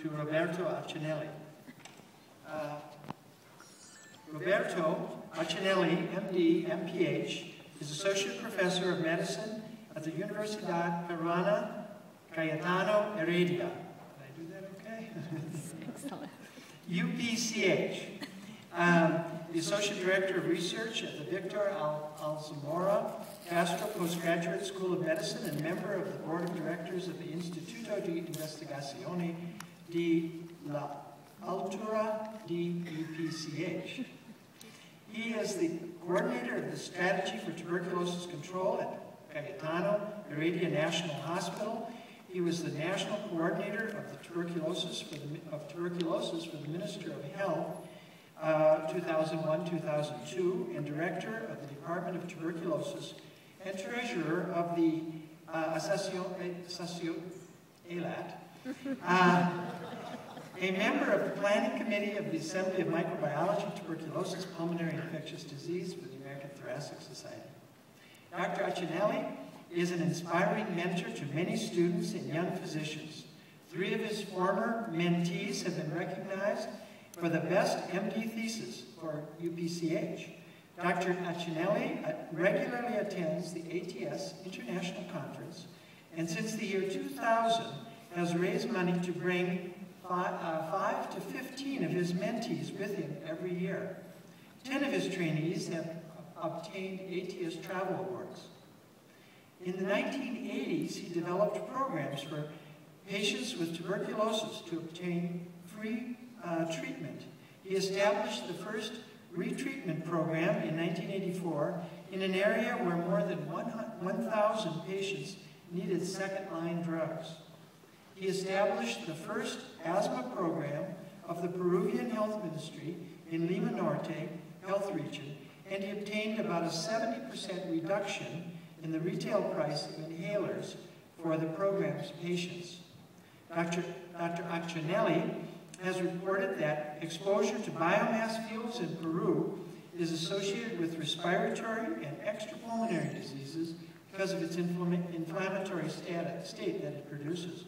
to Roberto Accinelli. Roberto Accinelli, MD, MPH, is Associate Professor of Medicine at the Universidad Peruana Cayetano Heredia. Did I do that okay? Excellent. UPCH. The Associate Director of Research at the Victor Alzamora Castro Postgraduate School of Medicine and member of the Board of Directors of the Instituto de Investigazione de la Altura de UPCH. He is the coordinator of the Strategy for Tuberculosis Control at Cayetano Heredia National Hospital. He was the National Coordinator of the tuberculosis for the Minister of Health 2001-2002, and Director of the Department of Tuberculosis and Treasurer of the ALAT. A member of the Planning Committee of the Assembly of Microbiology, Tuberculosis, Pulmonary and Infectious Disease for the American Thoracic Society. Dr. Accinelli is an inspiring mentor to many students and young physicians. 3 of his former mentees have been recognized for the best MD thesis for UPCH. Dr. Accinelli regularly attends the ATS International Conference, and since the year 2000 has raised money to bring 5 to 15 of his mentees with him every year. 10 of his trainees have obtained ATS travel awards. In the 1980s, he developed programs for patients with tuberculosis to obtain free treatment. He established the first retreatment program in 1984 in an area where more than 1,000 patients needed second-line drugs. He established the first asthma program of the Peruvian Health Ministry in Lima Norte Health Region, and he obtained about a 70% reduction in the retail price of inhalers for the program's patients. Dr. Accinelli has reported that exposure to biomass fuels in Peru is associated with respiratory and extrapulmonary diseases because of its inflammatory state that it produces.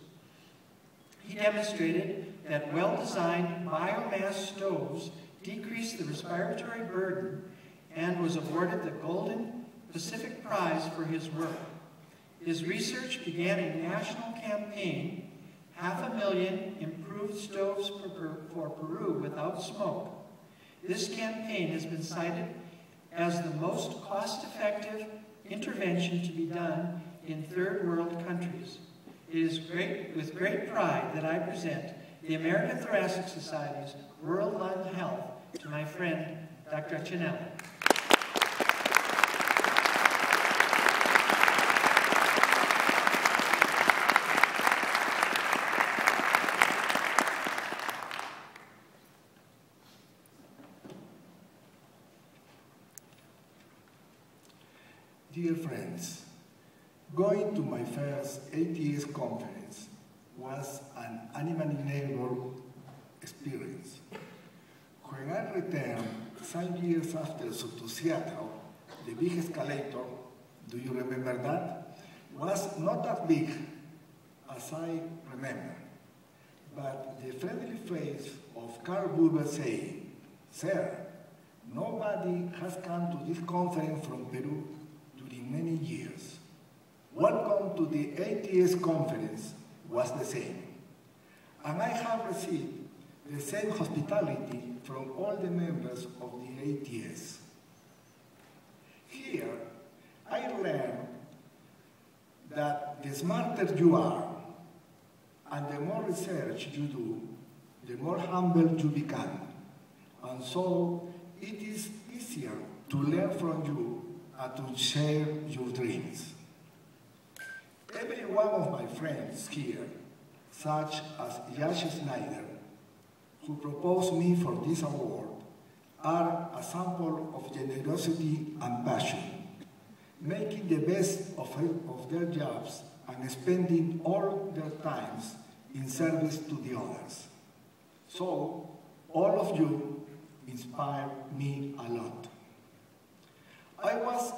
He demonstrated that well-designed biomass stoves decrease the respiratory burden and was awarded the Golden Pacific Prize for his work. His research began a national campaign, 500,000 improved stoves for Peru without smoke. This campaign has been cited as the most cost-effective intervention to be done in third world countries. It is with great pride that I present the American Thoracic Society's World Lung Health to my friend, Dr. Accinelli. Dear friends, going to my first ATS conference was an unimaginable experience. When I returned some years after to Seattle, the big escalator, do you remember that? Was not as big as I remember, but the friendly face of Carl Buber saying, "Sir, nobody has come to this conference from Peru during many years. Welcome to the ATS conference," was the same. And I have received the same hospitality from all the members of the ATS. Here, I learned that the smarter you are, and the more research you do, the more humble you become. And so, it is easier to learn from you and to share your dreams. Every one of my friends here, such as Yash Snyder, who proposed me for this award, are a sample of generosity and passion, making the best of their jobs and spending all their times in service to the others. So, all of you inspire me a lot. I was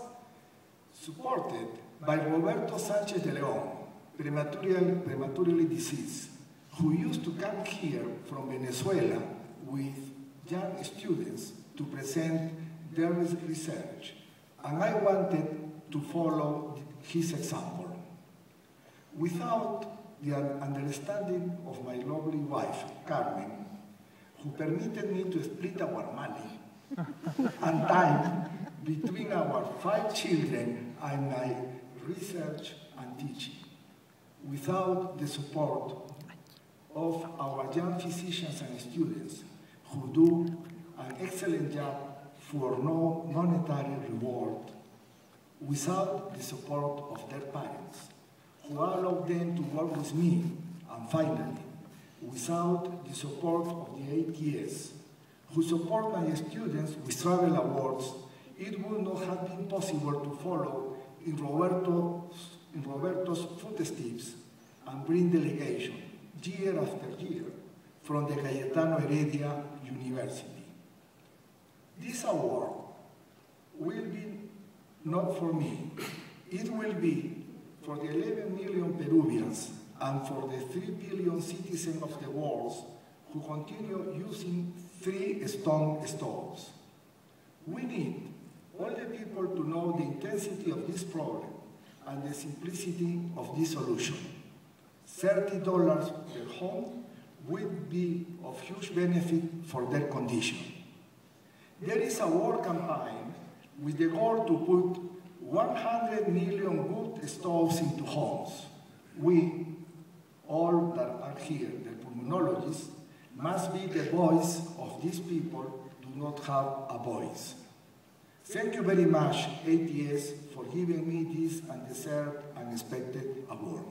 supported by Roberto Sanchez de Leon, prematurely deceased, who used to come here from Venezuela with young students to present their research, and I wanted to follow his example. Without the understanding of my lovely wife, Carmen, who permitted me to split our money and time between our 5 children and my research and teaching. Without the support of our young physicians and students who do an excellent job for no monetary reward, without the support of their parents, who allowed them to work with me, and finally, without the support of the ATS, who support my students with travel awards, it would not have been possible to follow in Roberto's footsteps and bring delegation year after year from the Cayetano Heredia University. This award will be not for me. It will be for the 11 million Peruvians and for the 3 billion citizens of the world who continue using 3 stone stoves. We need all the people to know the intensity of this problem and the simplicity of this solution. $30 per home will be of huge benefit for their condition. There is a war campaign with the goal to put 100 million good stoves into homes. We, all that are here, the pulmonologists, must be the voice of these people who do not have a voice. Thank you very much, ATS, for giving me this undeserved, unexpected award.